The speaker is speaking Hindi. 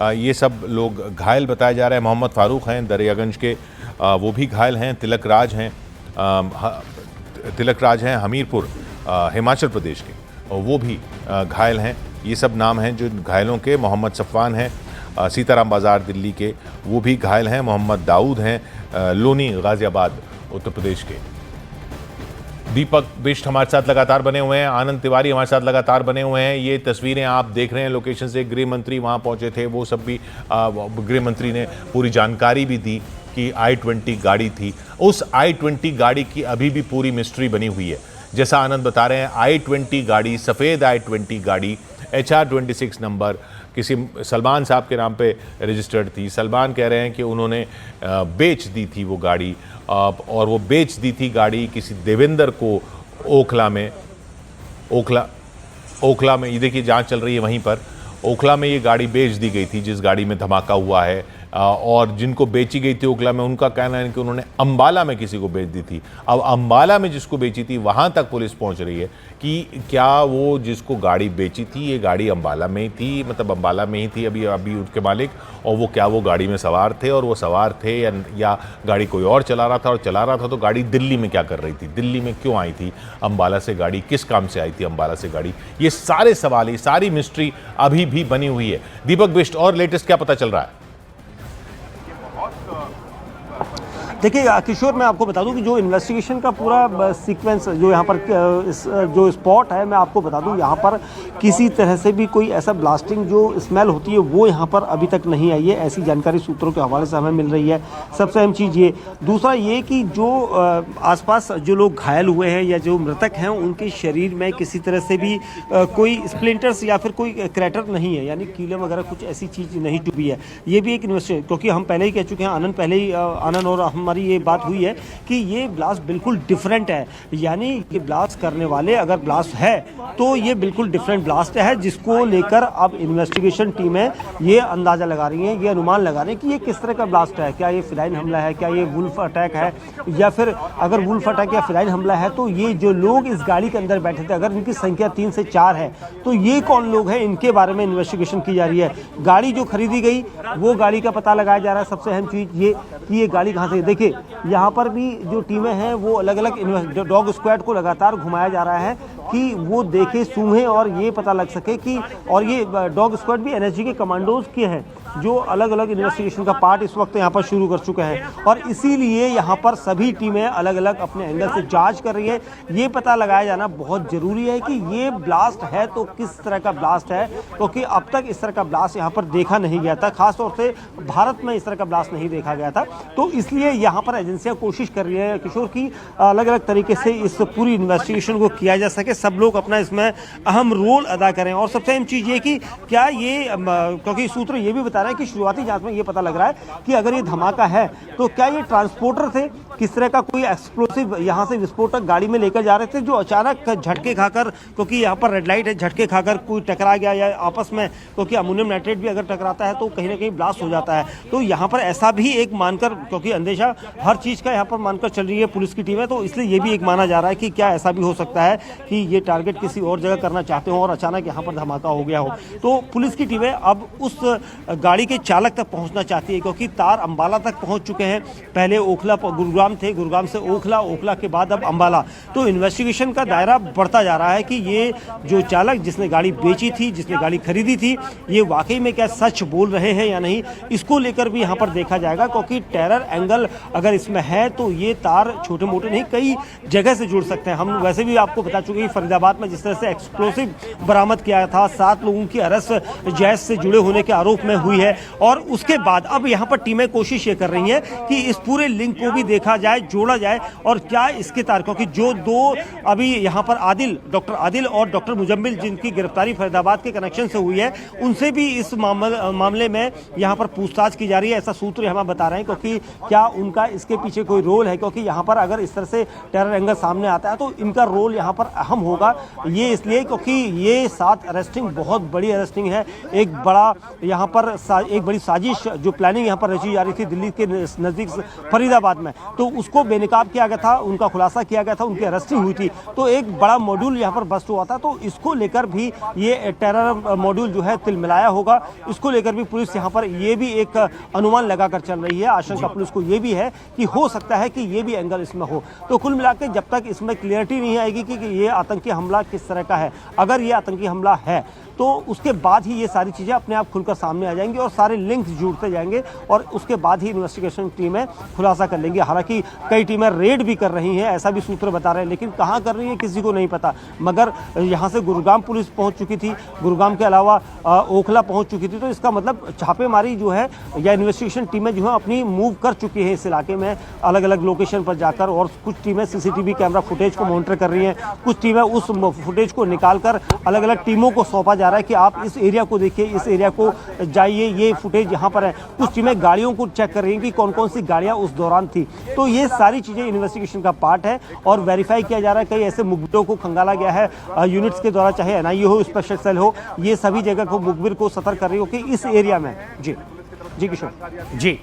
ये सब लोग घायल बताया जा रहा है। मोहम्मद फारूक हैं दरियागंज के, वो भी घायल हैं। तिलक राज हैं हमीरपुर हिमाचल प्रदेश के, और वो भी घायल हैं। ये सब नाम हैं जो घायलों के। मोहम्मद सफ़वान हैं सीताराम बाज़ार दिल्ली के, वो भी घायल हैं। मोहम्मद दाऊद हैं लोनी गाज़ियाबाद उत्तर प्रदेश के। दीपक बिष्ट हमारे साथ लगातार बने हुए हैं, आनंद तिवारी हमारे साथ लगातार बने हुए हैं। ये तस्वीरें आप देख रहे हैं लोकेशन से, गृह मंत्री वहाँ पहुँचे थे, वो सब भी गृह मंत्री ने पूरी जानकारी भी दी कि i20 गाड़ी थी। उस i20 गाड़ी की अभी भी पूरी मिस्ट्री बनी हुई है। जैसा आनंद बता रहे हैं, i20 गाड़ी, सफ़ेद i20 गाड़ी HR26 नंबर किसी सलमान साहब के नाम पे रजिस्टर्ड थी। सलमान कह रहे हैं कि उन्होंने बेच दी थी वो गाड़ी, और वो बेच दी थी गाड़ी किसी देवेंद्र को ओखला में ये देखिए जांच चल रही है वहीं पर। ओखला में ये गाड़ी बेच दी गई थी जिस गाड़ी में धमाका हुआ है, और जिनको बेची गई थी ओखला में, उनका कहना है कि उन्होंने अंबाला में किसी को बेच दी थी। अब अंबाला में जिसको बेची थी वहाँ तक पुलिस पहुँच रही है कि क्या वो जिसको गाड़ी बेची थी ये गाड़ी अंबाला में ही थी, मतलब अंबाला में ही थी अभी उसके मालिक, और वो क्या वो गाड़ी में सवार थे, और वो सवार थे या गाड़ी कोई और चला रहा था, और चला रहा था तो गाड़ी दिल्ली में क्या कर रही थी, दिल्ली में क्यों आई थी, अंबाला से गाड़ी किस काम से आई थी, अंबाला से गाड़ी। ये सारे सवाल, ये सारी मिस्ट्री अभी भी बनी हुई है। दीपक बिष्ट, और लेटेस्ट क्या पता चल रहा है? देखिए किशोर, मैं आपको बता दूं कि जो इन्वेस्टिगेशन का पूरा सीक्वेंस जो यहाँ पर जो स्पॉट है, मैं आपको बता दूं यहाँ पर किसी तरह से भी कोई ऐसा ब्लास्टिंग जो स्मेल होती है वो यहाँ पर अभी तक नहीं आई है, ऐसी जानकारी सूत्रों के हवाले से हमें मिल रही है। सबसे अहम चीज़ ये, दूसरा ये कि जो आसपास जो लोग घायल हुए हैं या जो मृतक हैं उनके शरीर में किसी तरह से भी कोई स्प्लिंटर्स या फिर कोई क्रैटर नहीं है, यानी कीले वगैरह कुछ ऐसी चीज़ नहीं चुभी है। ये भी एक इन्वेस्टिगेशन, क्योंकि हम पहले ही कह चुके हैं, आनंद और हमारी ये बात हुई है कि ये ब्लास्ट बिल्कुल डिफरेंट है, यानी ये ब्लास्ट करने वाले अगर ब्लास्ट है तो ये बिल्कुल डिफरेंट ब्लास्ट है, जिसको लेकर अब इन्वेस्टिगेशन टीमें ये अंदाजा लगा रही हैं, ये अनुमान लगा रही हैं कि ये किस तरह का ब्लास्ट है। क्या ये फिनाइल हमला है, क्या ये वुल्फ अटैक है, या फिर अगर वुल्फ अटैक या फिनाइल हमला है तो ये जो लोग इस गाड़ी के अंदर बैठे थे, अगर इनकी संख्या 3 से 4 है तो ये कौन लोग हैं, इनके बारे में इन्वेस्टिगेशन की जा रही है। गाड़ी जो खरीदी गई वो गाड़ी का पता लगाया जा रहा है। सबसे अहम चीज़ ये कि ये गाड़ी कहाँ से, देखिए यहाँ पर भी जो टीमें हैं वो अलग अलग डॉग स्क्वाड को लगातार घुमाया जा रहा है कि वो देखे, सूंघे और ये पता लग सके कि, और ये डॉग स्क्वाड भी एनएसजी के कमांडोज के हैं जो अलग अलग इन्वेस्टिगेशन का पार्ट इस वक्त यहाँ पर शुरू कर चुके हैं, और इसीलिए यहाँ पर सभी टीमें अलग अलग अपने एंगल से जांच कर रही है। ये पता लगाया जाना बहुत ज़रूरी है कि ये ब्लास्ट है तो किस तरह का ब्लास्ट है, क्योंकि अब तक इस तरह का ब्लास्ट यहाँ पर देखा नहीं गया था, खासतौर से भारत में इस तरह का ब्लास्ट नहीं देखा गया था। तो इसलिए यहाँ पर एजेंसियाँ कोशिश कर रही है किशोर की अलग अलग तरीके से इस पूरी इन्वेस्टिगेशन को किया जा सके, सब लोग अपना इसमें अहम रोल अदा करें। और सबसे अहम चीज़ ये कि क्या ये, क्योंकि सूत्र ये भी बता रहे हैं कि शुरुआती जांच में ये पता लग रहा है कि अगर ये धमाका है तो क्या ये ट्रांसपोर्टर थे, किस तरह का कोई एक्सप्लोसिव यहाँ से विस्फोटक गाड़ी में लेकर जा रहे थे जो अचानक झटके खाकर, क्योंकि यहाँ पर रेड लाइट है, झटके खाकर कोई टकरा गया या आपस में, क्योंकि अमोनियम नाइट्रेट भी अगर टकराता है तो कहीं ना कहीं ब्लास्ट हो जाता है। तो यहाँ पर ऐसा भी एक मानकर, क्योंकि अंदेशा हर चीज़ का यहाँ पर मानकर चल रही है पुलिस की टीमें, तो इसलिए ये भी एक माना जा रहा है कि क्या ऐसा भी हो सकता है कि ये टारगेट किसी और जगह करना चाहते हो और अचानक यहाँ पर धमाका हो गया हो। तो पुलिस की टीमें अब उस गाड़ी के चालक तक पहुँचना चाहती है, क्योंकि तार अंबाला तक पहुँच चुके हैं। पहले ओखला गुरुग्राम थे, गुरुग्राम से ओखला के बाद अब अंबाला। तो इन्वेस्टिगेशन का दायरा बढ़ता जा रहा है कि ये जो चालक जिसने गाड़ी बेची थी, जिसने गाड़ी खरीदी थी, ये वाकई में क्या सच बोल रहे हैं या नहीं, इसको लेकर भी यहाँ पर देखा जाएगा, क्योंकि टेरर एंगल अगर इसमें है तो ये तार छोटे मोटे नहीं कई जगह से जुड़ सकते हैं। हम वैसे भी आपको बता चुके हैं फरीदाबाद में जिस तरह से एक्सप्लोसिव बरामद किया था, 7 लोगों की अरेस्ट जैश से जुड़े होने के आरोप में हुई है, और उसके बाद अब यहाँ पर टीमें कोशिश ये कर रही हैं कि इस पूरे लिंक को भी देखा जाए, जोड़ा जाए, और क्या इसके तार, क्योंकि जो दो अभी यहाँ पर डॉक्टर आदिल और डॉक्टर मुजम्मिल जिनकी गिरफ्तारी फरीदाबाद के कनेक्शन से हुई है, उनसे भी इस मामले में यहाँ पर पूछताछ की जा रही है, ऐसा सूत्र हमें बता रहे हैं, क्योंकि क्या उनका इसके पीछे कोई रोल है, क्योंकि यहाँ पर अगर इस तरह से टेरर एंगल सामने आता है तो इनका रोल यहाँ पर अहम होगा। ये इसलिए क्योंकि ये 7 अरेस्टिंग बहुत बड़ी अरेस्टिंग है, एक बड़ा यहाँ पर एक बड़ी साजिश जो प्लानिंग यहाँ पर रची जा रही थी दिल्ली के नज़दीक फरीदाबाद में, तो उसको बेनकाब किया गया था, उनका खुलासा किया गया था, उनकी अरेस्टिंग हुई थी। तो एक बड़ा मॉड्यूल यहाँ पर बस्ट हुआ था, तो इसको लेकर भी ये टेरर मॉड्यूल जो है तिलमिलाया होगा। इसको लेकर भी पुलिस यहाँ पर ये भी एक अनुमान लगाकर चल रही है। आशंका पुलिस को ये भी है कि हो सकता है कि ये भी एंगल इसमें हो। तो कुल मिलाकर जब तक इसमें क्लियरिटी नहीं आएगी कि ये आतंकी हमला किस तरह का है, अगर ये आतंकी हमला है तो उसके बाद ही ये सारी चीज़ें अपने आप खुलकर सामने आ जाएंगी और सारे लिंक्स जुड़ते जाएंगे और उसके बाद ही इन्वेस्टिगेशन टीमें खुलासा कर लेंगी। हालांकि कई टीमें रेड भी कर रही हैं, ऐसा भी सूत्र बता रहे हैं, लेकिन कहाँ कर रही हैं किसी को नहीं पता। मगर यहाँ से गुरुग्राम पुलिस पहुँच चुकी थी, गुरुग्राम के अलावा ओखला पहुँच चुकी थी। तो इसका मतलब छापेमारी जो है या इन्वेस्टिगेशन टीमें जो है अपनी मूव कर चुकी हैं इस इलाके में अलग अलग लोकेशन पर जाकर। और कुछ टीमें CCTV कैमरा फुटेज को मॉनिटर कर रही हैं, कुछ टीमें उस फुटेज को निकालकर अलग अलग टीमों को सौंपा जा रहा है कि आप इस एरिया को देखिए, इस एरिया को जाइए, ये फुटेज यहाँ पर है। कुछ टीमें गाड़ियों को चेक कर रही हैं कि कौन कौन सी गाड़ियाँ उस दौरान थी। तो ये सारी चीज़ें इन्वेस्टिगेशन का पार्ट है और वेरीफाई किया जा रहा है। कई ऐसे मुखबिरों को खंगाला गया है यूनिट्स के द्वारा, चाहे NIA हो, स्पेशल सेल हो, ये सभी जगह को मुखबिर को सतर्क कर रही हो कि इस एरिया में। जी किशोर जी।